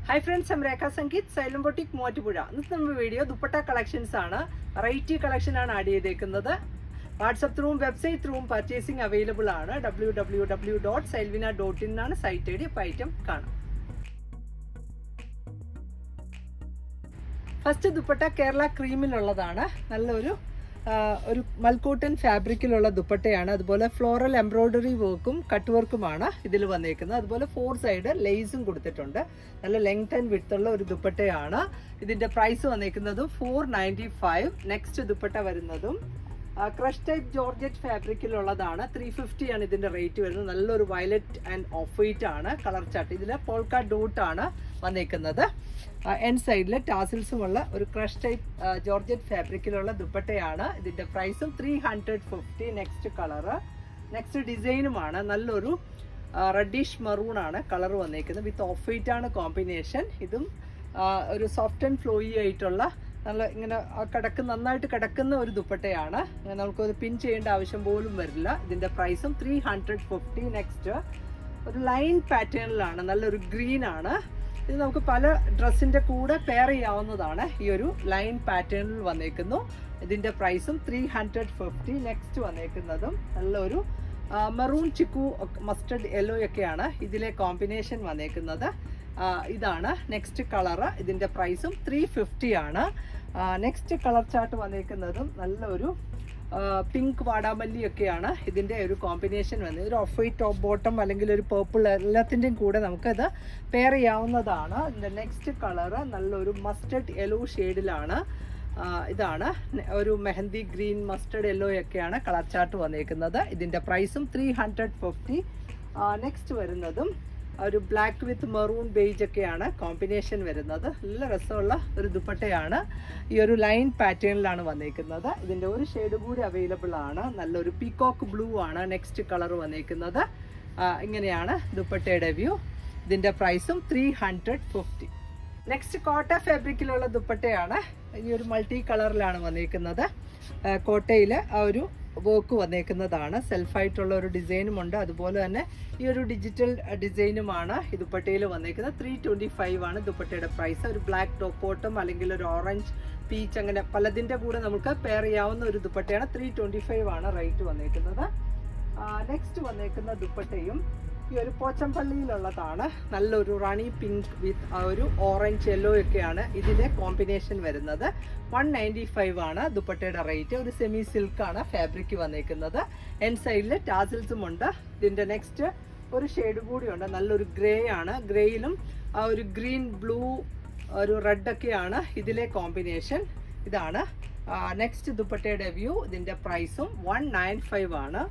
Hi friends, I'm Rekha Sangeet, Silent Boutique Moatipuzha. This video dupatta collections aanu. Variety collection aanu add cheyidekunathu. WhatsApp through website through purchasing available aanu. www.sylvina.in aanu site ID item kaanam. First dupatta Kerala cream il ulladana. Nalloru ഒരു മൽക്കോട്ടൻ ഫാബ്രിക്കിലുള്ള ദുപ്പട്ടയാണ്. അതുപോലെ floral embroidery വർക്കും cut വർക്കുമാണ് ഇതിൽ വന്നേക്കുന്നത്. അതുപോലെ 4 side ലേസും കൊടുത്തിട്ടുണ്ട്. നല്ല length and width ഉള്ള ഒരു ദുപ്പട്ടയാണ്. ഇതിന്റെ പ്രൈസ് വന്നേക്കുന്നതും 495. നെക്സ്റ്റ് ദുപ്പട്ട വരുന്നതും ക്രഷ് ടൈപ്പ് ജോർജറ്റ് ഫാബ്രിക്കിലുള്ളതാണ്. 350 ആണ് ഇതിന്റെ റേറ്റ് വരുന്നത്. നല്ലൊരു വയലറ്റ് ആൻഡ് ഓഫ് വൈറ്റ് ആണ് കളർ ചാർട്ട്. ഇതിൽ പോൾക്ക ഡോട്ട് ആണ് വന്നേക്കുന്നത്. എൻ സൈഡിൽ ടാസിൽസുമുള്ള ഒരു ക്രഷ് ടൈപ്പ് ജോർജറ്റ് ഫാബ്രിക്കിലുള്ള ദുപ്പട്ടയാണ്. ഇതിന്റെ പ്രൈസും 350. നെക്സ്റ്റ് കളറ് നെക്സ്റ്റ് ഡിസൈനുമാണ്. നല്ലൊരു റെഡിഷ് മറൂൺ ആണ് കളർ വന്നേക്കുന്നത്. വിത്ത് ഓഫ് വൈറ്റ് ആണ് കോമ്പിനേഷൻ. ഇതും ഒരു സോഫ്റ്റ് ആൻഡ് ഫ്ലോയി ആയിട്ടുള്ള നല്ല ഇങ്ങനെ നന്നായിട്ട് കിടക്കുന്ന ഒരു ദുപ്പട്ടയാണ്. നമുക്കൊരു പിൻ ചെയ്യേണ്ട ആവശ്യം പോലും വരില്ല. ഇതിന്റെ പ്രൈസും 350. നെക്സ്റ്റ് ഒരു ലൈൻ പാറ്റേണിലാണ്. നല്ലൊരു ഗ്രീൻ ആണ്. ഇത് നമുക്ക് പല ഡ്രസ്സിന്റെ കൂടെ പെയർ ചെയ്യാവുന്നതാണ്. ഈ ഒരു ലൈൻ പാറ്റേണിൽ വന്നേക്കുന്നു. ഇതിന്റെ പ്രൈസും 350. നെക്സ്റ്റ് വന്നേക്കുന്നതും നല്ലൊരു മെറൂൺ ചിക്കു മസ്റ്റർഡ് യെല്ലോ ഒക്കെയാണ് ഇതിലെ കോമ്പിനേഷൻ വന്നേക്കുന്നത്. ഇതാണ് നെക്സ്റ്റ് കളറ്. ഇതിന്റെ പ്രൈസും 350 ആണ്. നെക്സ്റ്റ് കളർ ചാർട്ട് വന്നേക്കുന്നതും നല്ലൊരു പിങ്ക് വാടാമല്ലി ഒക്കെയാണ് ഇതിന്റെ ഒരു കോമ്പിനേഷൻ വന്നത്. ഒരു ഓഫ് വൈറ്റ് ടോപ്പ് ബോട്ടം അല്ലെങ്കിൽ ഒരു പേർപ്പിൾ എല്ലാത്തിൻ്റെയും കൂടെ നമുക്കത് പെയർ ചെയ്യാവുന്നതാണ്. ഇതിന്റെ നെക്സ്റ്റ് കളറ് നല്ലൊരു മസ്റ്റർഡ് യെല്ലോ ഷെയ്ഡിലാണ്. ഇതാണ് ഒരു മെഹന്തി ഗ്രീൻ മസ്റ്റർഡ് യെല്ലോ ഒക്കെയാണ് കളർ ചാർട്ട് വന്നേക്കുന്നത്. ഇതിന്റെ പ്രൈസും 350. നെക്സ്റ്റ് വരുന്നതും ഒരു ബ്ലാക്ക് വിത്ത് മെറൂൺ ബേജ് ഒക്കെയാണ് കോമ്പിനേഷൻ വരുന്നത്. നല്ല രസമുള്ള ഒരു ദുപ്പട്ടയാണ്. ഈ ഒരു ലൈൻ പാറ്റേണിലാണ് വന്നേക്കുന്നത്. ഇതിന്റെ ഒരു ഷെയ്ഡ് കൂടി അവൈലബിൾ ആണ്. നല്ലൊരു പീകോക്ക് ബ്ലൂ ആണ് നെക്സ്റ്റ് കളർ വന്നേക്കുന്നത്. ഇങ്ങനെയാണ് ദുപ്പട്ടയുടെ വ്യൂ. ഇതിന്റെ പ്രൈസും 350. നെക്സ്റ്റ് കോട്ട ഫാബ്രിക്കിലുള്ള ദുപ്പട്ടയാണ്. ഈ ഒരു മൾട്ടി കളറിലാണ് വന്നേക്കുന്നത്. കോട്ടയിൽ ആ ഒരു വർക്ക് വന്നേക്കുന്നതാണ്. സെൽഫായിട്ടുള്ള ഒരു ഡിസൈനും ഉണ്ട്. അതുപോലെ തന്നെ ഈ ഒരു ഡിജിറ്റൽ ഡിസൈനുമാണ് ഈ ദുപ്പട്ടയിൽ വന്നേക്കുന്നത്. 325 ആണ് ദുപ്പട്ടയുടെ പ്രൈസ്. ഒരു ബ്ലാക്ക് ടോപ്പ് ബോട്ടം അല്ലെങ്കിൽ ഒരു ഓറഞ്ച് പീച്ച് അങ്ങനെ പലതിൻ്റെ കൂടെ നമുക്ക് പെയർ ചെയ്യാവുന്ന ഒരു ദുപ്പട്ടയാണ്. 325 ആണ് റേറ്റ് വന്നേക്കുന്നത്. നെക്സ്റ്റ് വന്നേക്കുന്ന ദുപ്പട്ടയും ഈ ഒരു പോച്ചമ്പള്ളിയിലുള്ളതാണ്. നല്ലൊരു റാണി പിങ്ക് വിത്ത് ആ ഒരു ഓറഞ്ച് യെല്ലോ ഒക്കെയാണ് ഇതിന്റെ കോമ്പിനേഷൻ വരുന്നത്. 195 ആണ് ദുപ്പട്ടയുടെ റേറ്റ്. ഒരു സെമി സിൽക്കാണ് ഫാബ്രിക് വന്നേക്കുന്നത്. എൻ സൈഡിൽ ടാസിൽസും ഉണ്ട്. ഇതിന്റെ നെക്സ്റ്റ് ഒരു ഷെയ്ഡ് കൂടിയുണ്ട്. നല്ലൊരു ഗ്രേ ആണ്. ഗ്രേയിലും ആ ഒരു ഗ്രീൻ ബ്ലൂ ഒരു റെഡ് ഒക്കെയാണ് ഇതിലെ കോമ്പിനേഷൻ. ഇതാണ് നെക്സ്റ്റ് ദുപ്പട്ടയുടെ വ്യൂ. ഇതിന്റെ പ്രൈസും 195 ആണ്.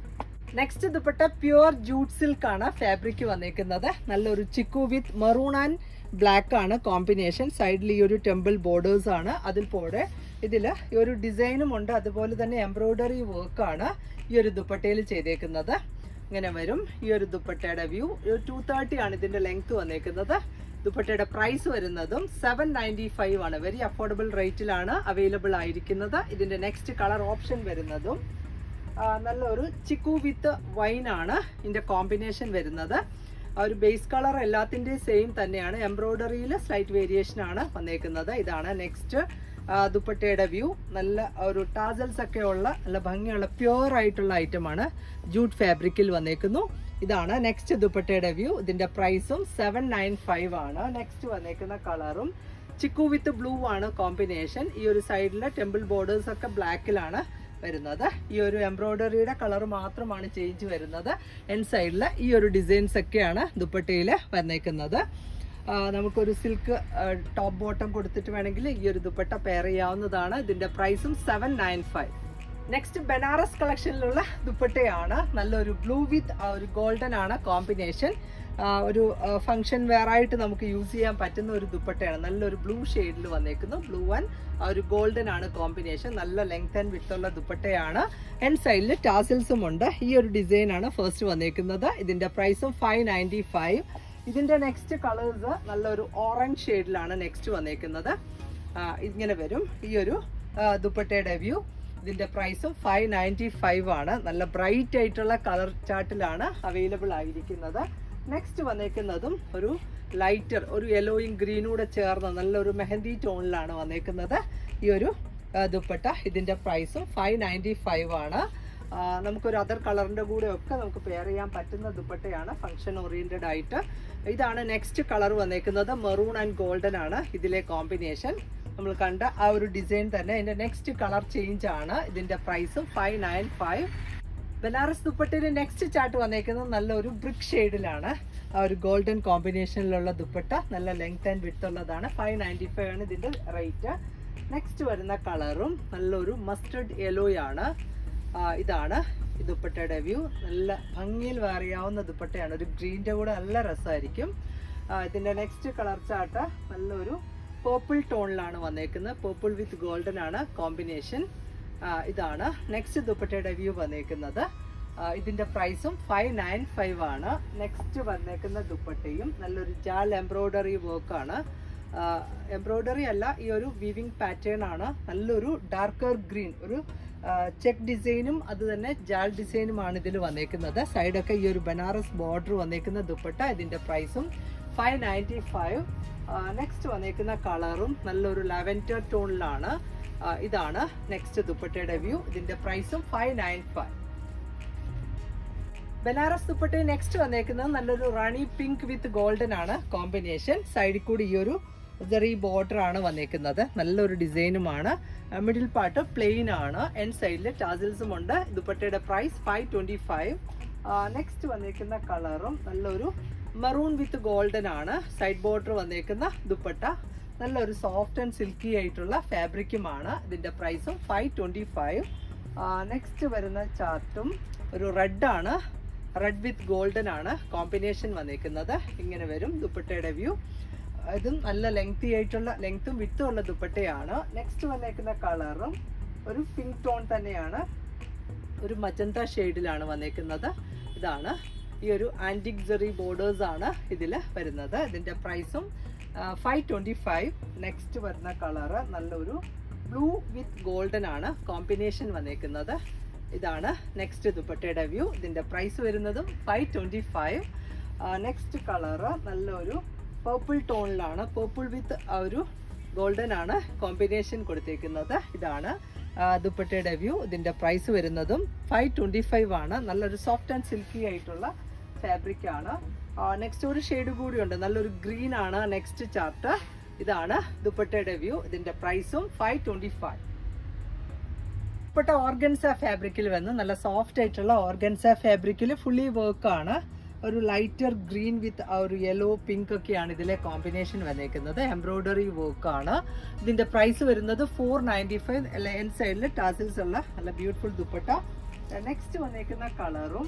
Next dupatta pure jute silk ആണ് ഫാബ്രിക് വന്നേക്കുന്നത്. നല്ലൊരു chikoo with maroon and black ആണ് കോമ്പിനേഷൻ. സൈഡിൽ ഈ ഒരു ടെമ്പിൾ ബോർഡേഴ്സ് ആണ്. അതിൽ പോലെ ഇതിൽ ഈ ഒരു ഡിസൈനും ഉണ്ട്. അതുപോലെ തന്നെ എംബ്രോയിഡറി വർക്കാണ് ഈ ഒരു ദുപ്പട്ടയിൽ ചെയ്തേക്കുന്നത്. ഇങ്ങനെ വരും ഈ ഒരു ദുപ്പട്ടയുടെ വ്യൂ. 230 ആണ് ഇതിന്റെ ലെങ്ത് വന്നേക്കുന്നത്. ദുപ്പട്ടയുടെ പ്രൈസ് വരുന്നതും 795 ആണ്. വെരി അഫോർഡബിൾ റേറ്റിലാണ് അവൈലബിൾ ആയിരിക്കുന്നത്. ഇതിന്റെ നെക്സ്റ്റ് കളർ ഓപ്ഷൻ വരുന്നതും നല്ലൊരു ചിക്കു വിത്ത് വൈൻ ആണ് ഇതിന്റെ കോമ്പിനേഷൻ വരുന്നത്. ഒരു ബേസ് കളർ എല്ലാത്തിൻ്റെയും സെയിം തന്നെയാണ്. എംബ്രോയിഡറിയിൽ സ്ലൈറ്റ് വേരിയേഷൻ ആണ് വന്നേക്കുന്നത്. ഇതാണ് നെക്സ്റ്റ് ദുപ്പട്ടയുടെ വ്യൂ. നല്ല ഒരു ടാസൽസ് ഒക്കെ ഉള്ള നല്ല ഭംഗിയുള്ള പ്യുവർ ആയിട്ടുള്ള ഐറ്റമാണ്. ജൂട്ട് ഫാബ്രിക്കിൽ വന്നേക്കുന്നു. ഇതാണ് നെക്സ്റ്റ് ദുപ്പട്ടയുടെ വ്യൂ. ഇതിന്റെ പ്രൈസും 795 ആണ്. നെക്സ്റ്റ് വന്നേക്കുന്ന കളറും ചിക്കു വിത്ത് ബ്ലൂ ആണ് കോമ്പിനേഷൻ. ഈ ഒരു സൈഡിലെ ടെമ്പിൾ ബോർഡേഴ്സ് ഒക്കെ ബ്ലാക്കിലാണ് വരുന്നത്. ഈ ഒരു എംബ്രോയിഡറിയുടെ കളർ മാത്രമാണ് ചേഞ്ച് വരുന്നത്. എൻ സൈഡിൽ ഈ ഒരു ഡിസൈൻസ് ഒക്കെയാണ് ദുപ്പട്ടയിൽ വന്നേക്കുന്നത്. നമുക്കൊരു സിൽക്ക് ടോപ്പ് ബോട്ടം കൊടുത്തിട്ട് വേണമെങ്കിൽ ഈ ഒരു ദുപ്പട്ട പെയർ ചെയ്യാവുന്നതാണ്. ഇതിന്റെ പ്രൈസും 795. നെക്സ്റ്റ് ബനാറസ് കളക്ഷനിലുള്ള ദുപ്പട്ടയാണ്. നല്ലൊരു ബ്ലൂ വിത്ത് ഒരു ഗോൾഡൻ ആണ് കോമ്പിനേഷൻ. ഒരു ഫംഗ്ഷൻ വെയർ ആയിട്ട് നമുക്ക് യൂസ് ചെയ്യാൻ പറ്റുന്ന ഒരു ദുപ്പട്ടയാണ്. നല്ലൊരു ബ്ലൂ ഷെയ്ഡിൽ വന്നേക്കുന്നു. ബ്ലൂ ആൻഡ് ഒരു ഗോൾഡൻ ആണ് കോമ്പിനേഷൻ. നല്ല ലെങ്ത് ആൻഡ് വിഡ്ത്ത് ഉള്ള ദുപ്പട്ടയാണ്. എൻ സൈഡിൽ ടാസിൽസും ഉണ്ട്. ഈ ഒരു ഡിസൈൻ ആണ് ഫസ്റ്റ് വന്നേക്കുന്നത്. ഇതിന്റെ പ്രൈസും 595. ഇതിന്റെ നെക്സ്റ്റ് കളേഴ്സ് നല്ലൊരു ഓറഞ്ച് ഷെയ്ഡിലാണ് നെക്സ്റ്റ് വന്നേക്കുന്നത്. ഇങ്ങനെ വരും ഈ ഒരു ദുപ്പട്ടയുടെ വ്യൂ. ഇതിന്റെ പ്രൈസും 595 ആണ്. നല്ല ബ്രൈറ്റ് ആയിട്ടുള്ള കളർ ചാർട്ടിലാണ് അവൈലബിൾ ആയിരിക്കുന്നത്. നെക്സ്റ്റ് വന്നേക്കുന്നതും ഒരു ലൈറ്റർ ഒരു യെല്ലോയും ഗ്രീനും കൂടെ ചേർന്ന നല്ലൊരു മെഹന്തി ടോണിലാണ് വന്നേക്കുന്നത് ഈ ഒരു ദുപ്പട്ട. ഇതിൻ്റെ പ്രൈസും 595 ആണ്. നമുക്കൊരു അതർ കളറിൻ്റെ കൂടെ ഒക്കെ നമുക്ക് പെയർ ചെയ്യാൻ പറ്റുന്ന ദുപ്പട്ടയാണ്, ഫംഗ്ഷൻ ഓറിയൻറ്റഡ് ആയിട്ട്. ഇതാണ് നെക്സ്റ്റ് കളർ വന്നേക്കുന്നത്, മെറൂൺ ആൻഡ് ഗോൾഡൻ ആണ് ഇതിലെ കോമ്പിനേഷൻ. നമ്മൾ കണ്ട ആ ഒരു ഡിസൈൻ തന്നെ ഇതിൻ്റെ നെക്സ്റ്റ് കളർ ചേഞ്ച് ആണ്. ഇതിൻ്റെ പ്രൈസും 595. ബനാറസ് ദുപ്പട്ടയിൽ നെക്സ്റ്റ് ചാർട്ട് വന്നേക്കുന്നത് നല്ലൊരു ബ്രിക്ക് ഷെയ്ഡിലാണ്. ആ ഒരു ഗോൾഡൻ കോമ്പിനേഷനിലുള്ള ദുപ്പട്ട നല്ല ലെങ്ത് ആൻഡ് വിഡ്ത്ത് ഉള്ളതാണ്. 595 ആണ് ഇതിൻ്റെ റേറ്റ്. നെക്സ്റ്റ് വരുന്ന കളറും നല്ലൊരു മസ്റ്റർഡ് യെല്ലോയാണ്. ഇതാണ് ഈ ദുപ്പട്ടയുടെ വ്യൂ. നല്ല ഭംഗിയിൽ വേറിയാവുന്ന ദുപ്പട്ടയാണ്. ഒരു ഗ്രീൻ്റെ കൂടെ നല്ല രസമായിരിക്കും. ഇതിൻ്റെ നെക്സ്റ്റ് കളർ ചാർട്ട് നല്ലൊരു പേർപ്പിൾ ടോണിലാണ് വന്നേക്കുന്നത്. പേർപ്പിൾ വിത്ത് ഗോൾഡൻ ആണ് കോമ്പിനേഷൻ. ഇതാണ് നെക്സ്റ്റ് ദുപ്പട്ടയുടെ വ്യൂ വന്നേക്കുന്നത്. ഇതിൻ്റെ പ്രൈസും 595 ആണ്. നെക്സ്റ്റ് വന്നേക്കുന്ന ദുപ്പട്ടയും നല്ലൊരു ജാൽ എംബ്രോയ്ഡറി വർക്കാണ്. എംബ്രോയ്ഡറി അല്ല, ഈ ഒരു വീവിങ് പാറ്റേൺ ആണ്. നല്ലൊരു ഡാർക്കർ ഗ്രീൻ, ഒരു ചെക്ക് ഡിസൈനും അത് തന്നെ ജാൽ ഡിസൈനുമാണ് ഇതിൽ വന്നേക്കുന്നത്. സൈഡൊക്കെ ഈ ഒരു ബനാറസ് ബോർഡർ വന്നേക്കുന്ന ദുപ്പട്ട. ഇതിൻ്റെ പ്രൈസും 595. നെക്സ്റ്റ് വന്നേക്കുന്ന കളറും നല്ലൊരു ലാവൻഡർ ടോണിലാണ്. ഇതാണ് നെക്സ്റ്റ് ദുപ്പട്ടയുടെ വ്യൂ. ഇതിൻ്റെ പ്രൈസും 595. ബനാറസ് ദുപ്പട്ട നെക്സ്റ്റ് വന്നേക്കുന്നത് നല്ലൊരു റാണി പിങ്ക് വിത്ത് ഗോൾഡൻ ആണ് കോമ്പിനേഷൻ. സൈഡിൽ കൂടി ഈ ഒരു ജെറി ബോർഡർ ആണ് വന്നേക്കുന്നത്. നല്ലൊരു ഡിസൈനുമാണ്. മിഡിൽ പാർട്ട് പ്ലെയിൻ ആണ്. എൻഡ് സൈഡിൽ ടാസിൽസും ഉണ്ട്. ദുപ്പട്ടയുടെ പ്രൈസ് 525. നെക്സ്റ്റ് വന്നേക്കുന്ന കളറും നല്ലൊരു മെറൂൺ വിത്ത് ഗോൾഡൻ ആണ്. സൈഡ് ബോർഡർ വന്നേക്കുന്ന ദുപ്പട്ട നല്ലൊരു സോഫ്റ്റ് ആൻഡ് സിൽക്കി ആയിട്ടുള്ള ഫാബ്രിക്കുമാണ്. ഇതിൻ്റെ പ്രൈസും 525. നെക്സ്റ്റ് വരുന്ന ചാർട്ടും ഒരു റെഡ് ആണ്. റെഡ് വിത്ത് ഗോൾഡൻ ആണ് കോമ്പിനേഷൻ വന്നേക്കുന്നത്. ഇങ്ങനെ വരും ദുപ്പട്ടയുടെ വ്യൂ. ഇതും നല്ല ലെങ്തി ആയിട്ടുള്ള ലെങ്ത്തും വിത്തും ഉള്ള ദുപ്പട്ടയാണ്. നെക്സ്റ്റ് വന്നേക്കുന്ന കളറും ഒരു പിങ്ക് ടോൺ തന്നെയാണ്. ഒരു മജന്ത ഷെയ്ഡിലാണ് വന്നേക്കുന്നത്. ഇതാണ് ഈ ഒരു ആൻറ്റിക് ജെറി ബോർഡേഴ്സ് ആണ് ഇതിൽ വരുന്നത്. ഇതിൻ്റെ പ്രൈസും 525. നെക്സ്റ്റ് വരുന്ന കളറ് നല്ലൊരു ബ്ലൂ വിത്ത് ഗോൾഡൻ ആണ് കോമ്പിനേഷൻ വന്നേക്കുന്നത്. ഇതാണ് നെക്സ്റ്റ് ദുപ്പട്ടയുടെ വ്യൂ. ഇതിൻ്റെ പ്രൈസ് വരുന്നതും 525. നെക്സ്റ്റ് കളറ് നല്ലൊരു പേർപ്പിൾ ടോണിലാണ്. പേർപ്പിൾ വിത്ത് ആ ഒരു ഗോൾഡൻ ആണ് കോമ്പിനേഷൻ കൊടുത്തേക്കുന്നത്. ഇതാണ് ദുപ്പട്ടയുടെ വ്യൂ. ഇതിൻ്റെ പ്രൈസ് വരുന്നതും 525 ആണ്. നല്ലൊരു സോഫ്റ്റ് ആൻഡ് സിൽക്കി ആയിട്ടുള്ള ഫാബ്രിക് ആണ്. നെക്സ്റ്റ് ഒരു ഷെയ്ഡ് കൂടിയുണ്ട്, നല്ലൊരു ഗ്രീൻ ആണ് നെക്സ്റ്റ് ചാർട്ട്. ഇതാണ് ദുപ്പട്ടയുടെ വ്യൂ. ഇതിൻ്റെ പ്രൈസും 525. ദുപ്പട്ട ഓർഗൻസ ഫാബ്രിക്കിൽ വന്ന് നല്ല സോഫ്റ്റ് ആയിട്ടുള്ള ഓർഗൻസ ഫാബ്രിക്കിൽ ഫുള്ളി വർക്കാണ്. ഒരു ലൈറ്റർ ഗ്രീൻ വിത്ത് ആ ഒരു യെല്ലോ പിങ്ക് ഒക്കെയാണ് ഇതിലെ കോമ്പിനേഷൻ വന്നേക്കുന്നത്. എംബ്രോയ്ഡറി വർക്കാണ്. ഇതിൻ്റെ പ്രൈസ് വരുന്നത് 495. എൻഡ് സൈഡിൽ ടാസിൽസ് ഉള്ള നല്ല ബ്യൂട്ടിഫുൾ ദുപ്പട്ട. നെക്സ്റ്റ് വന്നേക്കുന്ന കളറും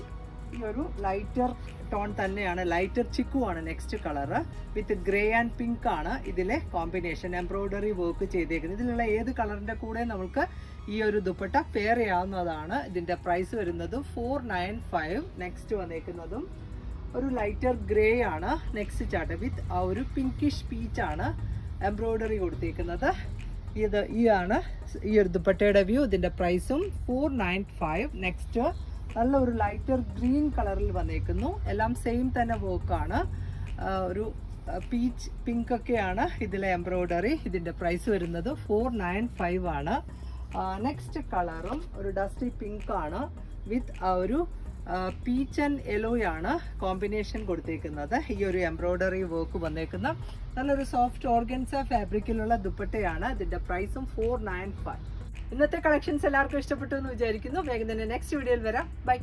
ഈ ഒരു ലൈറ്റർ ടോൺ തന്നെയാണ്. ലൈറ്റർ ചിക്കു ആണ് next colour. With grey and pink ആണ് ഇതിലെ കോമ്പിനേഷൻ. എംബ്രോയ്ഡറി വർക്ക് ചെയ്തേക്കുന്നത്. ഇതിലുള്ള ഏത് കളറിൻ്റെ കൂടെ നമുക്ക് ഈ ഒരു ദുപ്പട്ട പെയർ ചെയ്യാവുന്നതാണ്. ഇതിൻ്റെ പ്രൈസ് വരുന്നത് 495. നെക്സ്റ്റ് വന്നേക്കുന്നതും ഒരു ലൈറ്റർ ഗ്രേ ആണ് നെക്സ്റ്റ് ചാർട്ട്. വിത്ത് ആ ഒരു പിങ്കിഷ് പീച്ച് ആണ് എംബ്രോയ്ഡറി കൊടുത്തേക്കുന്നത്. ഈ ആണ് ഈ ഒരു ദുപ്പട്ടയുടെ വ്യൂ. ഇതിൻ്റെ പ്രൈസും 495. നെക്സ്റ്റ് നല്ലൊരു ലൈറ്റർ ഗ്രീൻ കളറിൽ വന്നേക്കുന്നു. എല്ലാം സെയിം തന്നെ വർക്കാണ്. ഒരു പീച്ച് പിങ്ക് ഒക്കെയാണ് ഇതിലെ എംബ്രോയ്ഡറി. ഇതിൻ്റെ പ്രൈസ് വരുന്നത് 495 ആണ്. നെക്സ്റ്റ് കളറും ഒരു ഡസ്റ്റി പിങ്ക് ആണ്. വിത്ത് ആ ഒരു പീച്ച് ആൻഡ് യെല്ലോയാണ് കോമ്പിനേഷൻ കൊടുത്തേക്കുന്നത്. ഈ ഒരു എംബ്രോയ്ഡറി വർക്ക് വന്നേക്കുന്ന നല്ലൊരു സോഫ്റ്റ് ഓർഗൻസ ഫാബ്രിക്കിലുള്ള ദുപ്പട്ടയാണ്. ഇതിൻ്റെ പ്രൈസും 495. ഇന്നത്തെ കളക്ഷൻസ് എല്ലാവർക്കും ഇഷ്ടപ്പെട്ടു എന്ന് വിചാരിക്കുന്നു. വേഗം തന്നെ നെക്സ്റ്റ് വീഡിയോയിൽ വരാം. ബൈ.